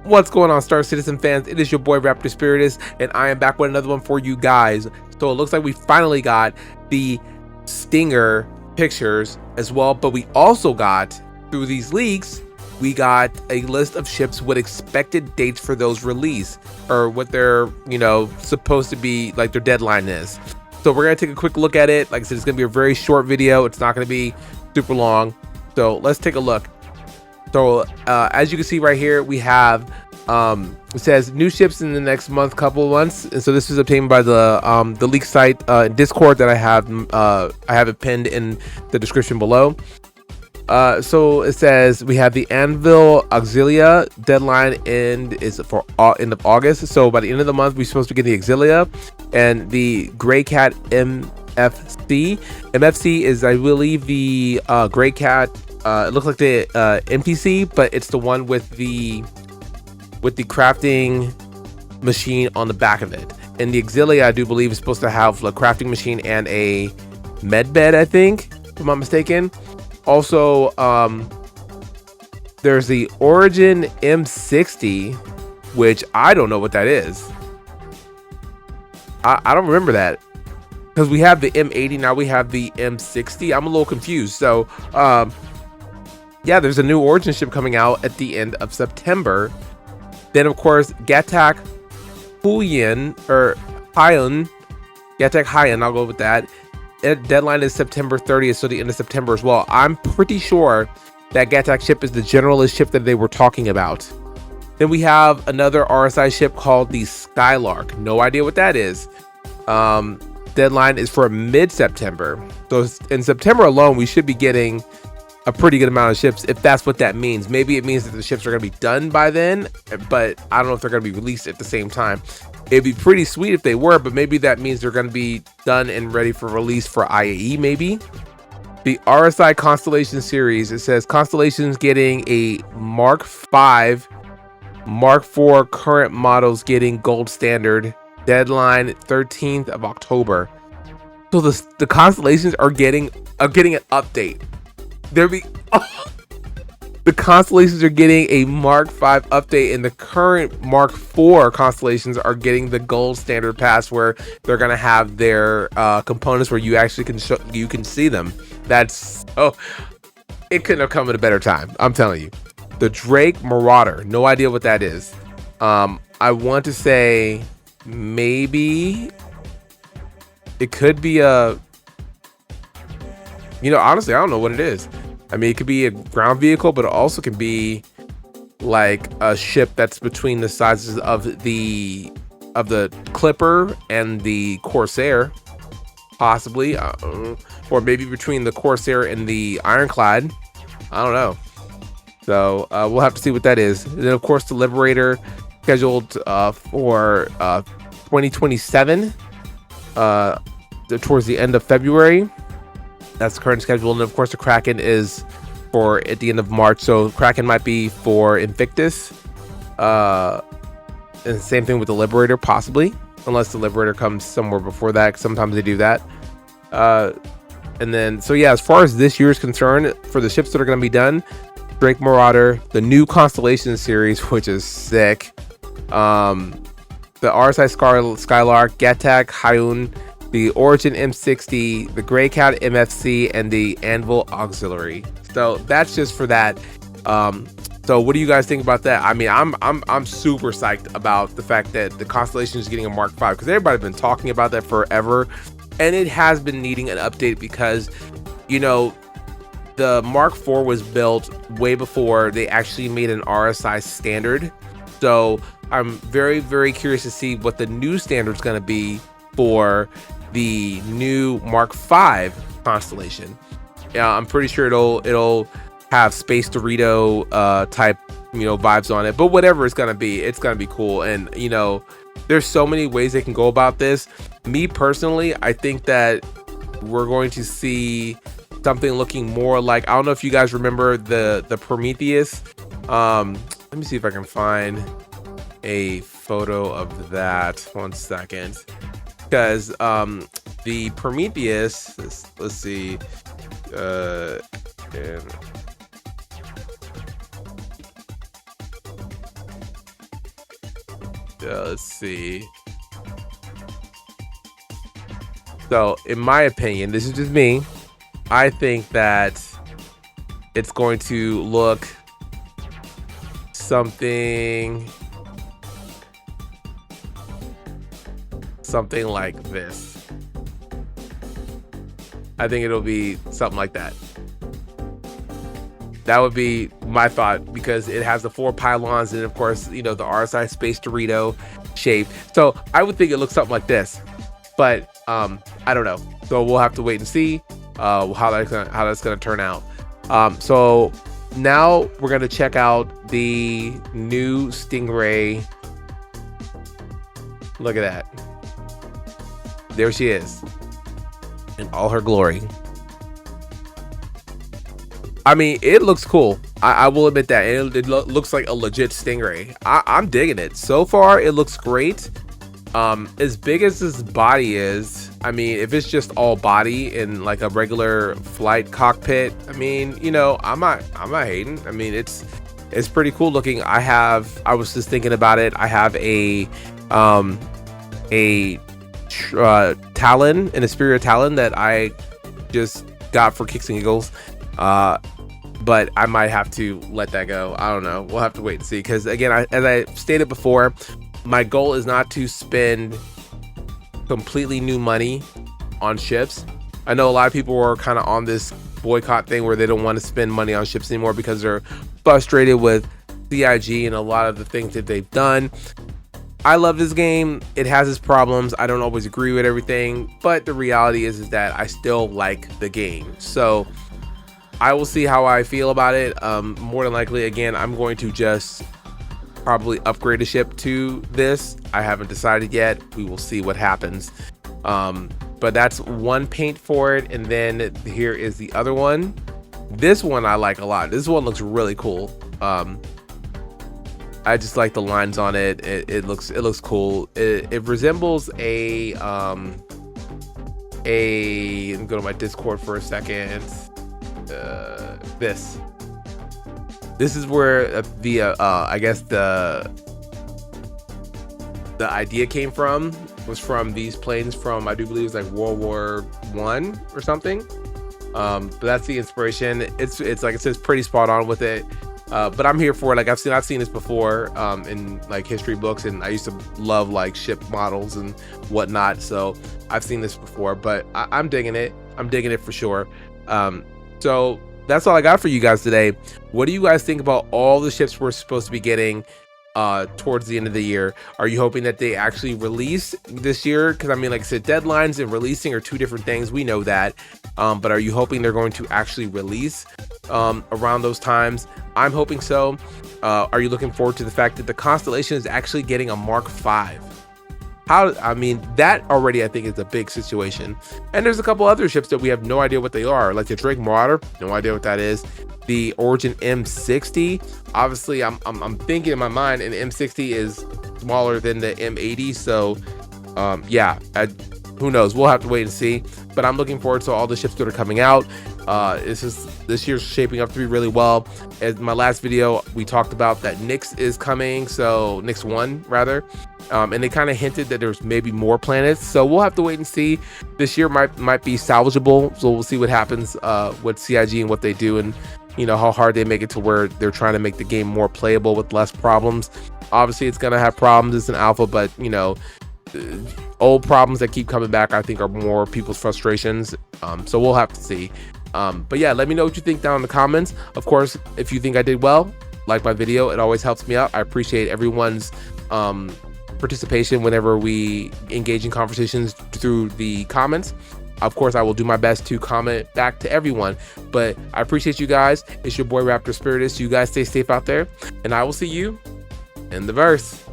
What's going on, Star Citizen fans? It is your boy Raptor Spiritus, and I am back with another one for you guys. So it looks like we finally got the Stinger pictures as well, but we also got, through these leaks, we got a list of ships with expected dates for those release, or what they're, supposed to be, like their deadline is. So we're gonna take a quick look at it. Like I said, it's gonna be a very short video. It's not gonna be super long. So let's take a look. So as you can see right here, we have it says new ships in the next couple of months, and so this is obtained by the leak site Discord that I have it pinned in the description below. So it says we have the Anvil Auxilia deadline is for end of August. So by the end of the month, we're supposed to get the Auxilia, and the Grey Cat MFC. MFC is, I believe, the Grey Cat. It looks like the NPC, but it's the one with the crafting machine on the back of it. And the Auxilia, I do believe, is supposed to have a crafting machine and a med bed, I think, if I'm not mistaken. Also, there's the Origin M60, which I don't know what that is. I don't remember that, because we have the M80, now we have the M60. I'm a little confused. So yeah, there's a new Origin ship coming out at the end of September. Then, of course, Gatak Hyun, I'll go with that. Deadline is September 30th, so the end of September as well. I'm pretty sure that Gatak ship is the generalist ship that they were talking about. Then we have another RSI ship called the Skylark. No idea what that is. Deadline is for mid-September. So in September alone, we should be getting a pretty good amount of ships, if that's what that means. Maybe it means that the ships are going to be done by then, but I don't know if they're going to be released at the same time. It'd be pretty sweet if they were, but maybe that means they're going to be done and ready for release for IAE, maybe. The RSI Constellation series, it says Constellation's getting a Mark 5, Mark 4 current models getting gold standard. Deadline 13th of October. So the Constellations are getting an update. The Constellations are getting a Mark 5 update, and the current Mark 4 Constellations are getting the gold standard pass, where they're gonna have their components where you actually can see them. It couldn't have come at a better time, I'm telling you. The Drake Marauder, no idea what that is. I want to say maybe it could be honestly, I don't know what it is. I mean, it could be a ground vehicle, but it also can be like a ship that's between the sizes of the Clipper and the Corsair, possibly, or maybe between the Corsair and the Ironclad. I don't know. So we'll have to see what that is. And then, of course, the Liberator, scheduled for 2027, towards the end of February. That's the current schedule. And of course, the Kraken is for at the end of March. So Kraken might be for Invictus. And same thing with the Liberator, possibly, unless the Liberator comes somewhere before that. Sometimes they do that. And then, so yeah, as far as this year is concerned, for the ships that are going to be done, Drake Marauder, the new Constellation series, which is sick. The RSI Skylark, Gatak Hyun, the Origin M60, the Grey Cat MFC, and the Anvil Auxiliary. So that's just for that. So what do you guys think about that? I mean, I'm super psyched about the fact that the Constellation is getting a Mark 5, because everybody's been talking about that forever, and it has been needing an update because, the Mark 4 was built way before they actually made an RSI standard. So I'm very, very curious to see what the new standard is going to be for the new Mark 5 Constellation. Yeah, I'm pretty sure it'll have Space Dorito type vibes on it, but whatever it's gonna be cool. And there's so many ways they can go about this. Me personally, I think that we're going to see something looking more like, I don't know if you guys remember the Prometheus. Let me see if I can find a photo of that. 1 second. Because the Prometheus, let's see, and Let's see. So, in my opinion, this is just me. I think that it's going to look something like this. I think it'll be something like that. That would be my thought, because it has the 4 pylons and of course, you know, the RSI Space Dorito shape. So I would think it looks something like this, but I don't know. So we'll have to wait and see how that's gonna turn out. So now we're gonna check out the new Stingray. Look at that. There she is in all her glory. I mean, it looks cool. I will admit that it looks like a legit Stingray. I'm digging it. So far, it looks great. As big as this body is, I mean, if it's just all body in like a regular flight cockpit, I mean, you know, I'm not hating. I mean, it's pretty cool looking. I was just thinking about it. I have a Talon, an Superior Talon that I just got for kicks and giggles. But I might have to let that go. I don't know. We'll have to wait and see. Because again, as I stated before, my goal is not to spend completely new money on ships. I know a lot of people are kind of on this boycott thing where they don't want to spend money on ships anymore because they're frustrated with CIG and a lot of the things that they've done. I love this game. It has its problems. I don't always agree with everything, but the reality is that I still like the game. So I will see how I feel about it. More than likely, again, I'm going to just probably upgrade a ship to this. I haven't decided yet. We will see what happens. But that's one paint for it. And then here is the other one. This one I like a lot. This one looks really cool. I just like the lines on it. It looks cool. It resembles a let me go to my Discord for a second. This is where I guess the idea came from, was from these planes from, I do believe it's like World War I or something. But that's the inspiration. It's like it says pretty spot on with it. But I'm here for it. Like I've seen this before in like history books, and I used to love like ship models and whatnot. So I've seen this before, but I'm digging it. I'm digging it for sure. So that's all I got for you guys today. What do you guys think about all the ships we're supposed to be getting towards the end of the year? Are you hoping that they actually release this year? Because I mean, like I said, deadlines and releasing are two different things. We know that. But are you hoping they're going to actually release around those times? I'm hoping so. Are you looking forward to the fact that the Constellation is actually getting a Mark V? I mean, that already I think is a big situation. And there's a couple other ships that we have no idea what they are, like the Drake Marauder, no idea what that is. The Origin M60, obviously I'm thinking in my mind an M60 is smaller than the M80, so yeah, who knows, we'll have to wait and see. But I'm looking forward to all the ships that are coming out. This year's shaping up to be really well. As my last video, we talked about that Nyx is coming, so Nyx 1 rather. And they kind of hinted that there's maybe more planets, so we'll have to wait and see. This year might be salvageable, so we'll see what happens with CIG and what they do, and you know how hard they make it to where they're trying to make the game more playable with less problems. Obviously, it's gonna have problems. It's an alpha, but you know, old problems that keep coming back, I think, are more people's frustrations. So we'll have to see. But yeah, let me know what you think down in the comments. Of course, if you think I did well, like my video. It always helps me out. I appreciate everyone's participation whenever we engage in conversations through the comments. Of course, I will do my best to comment back to everyone, but I appreciate you guys. It's your boy Raptor Spiritus. You guys stay safe out there, and I will see you in the verse.